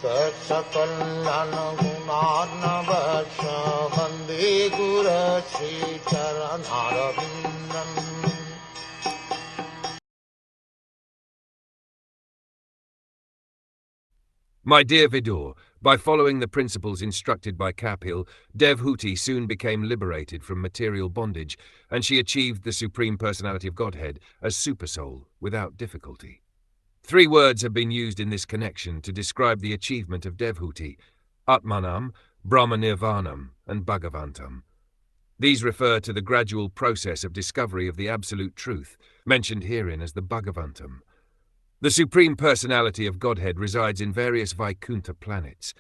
Saksakallan gunarnavasya Vande Guru Sri Charanarabindam. My dear Vidur, by following the principles instructed by Kapil, Devhuti soon became liberated from material bondage, and she achieved the Supreme Personality of Godhead as Supersoul without difficulty. 3 words have been used in this connection to describe the achievement of Devhuti: Atmanam, Brahmanirvanam, and Bhagavatam. These refer to the gradual process of discovery of the Absolute Truth, mentioned herein as the Bhagavatam. The Supreme Personality of Godhead resides in various Vaikuntha planets.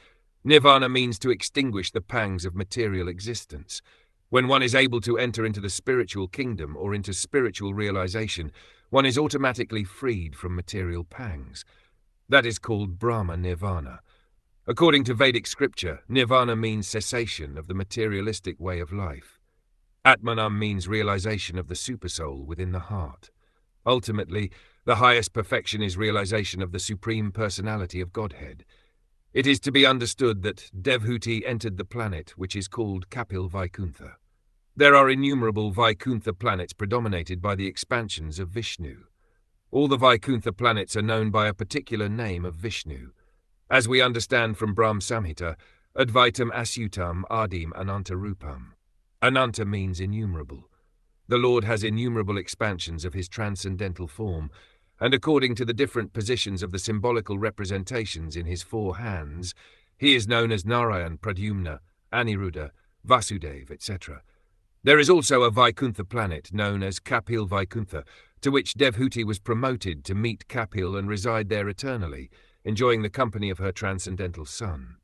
Nirvana means to extinguish the pangs of material existence. When one is able to enter into the spiritual kingdom or into spiritual realization, one is automatically freed from material pangs. That is called Brahma Nirvana. According to Vedic scripture, Nirvana means cessation of the materialistic way of life. Atmanam means realization of the Supersoul within the heart. Ultimately, the highest perfection is realization of the Supreme Personality of Godhead. It is to be understood that Devhuti entered the planet which is called Kapil Vaikuntha. There are innumerable Vaikuntha planets predominated by the expansions of Vishnu. All the Vaikuntha planets are known by a particular name of Vishnu. As we understand from Brahma Samhita, Advaitam Asyutam Adim Ananta Rupam. Ananta means innumerable. The Lord has innumerable expansions of his transcendental form, and according to the different positions of the symbolical representations in his 4 hands, he is known as Narayan, Pradyumna, Aniruddha, Vasudev, etc. There is also a Vaikuntha planet known as Kapil Vaikuntha, to which Devhuti was promoted to meet Kapil and reside there eternally, enjoying the company of her transcendental son.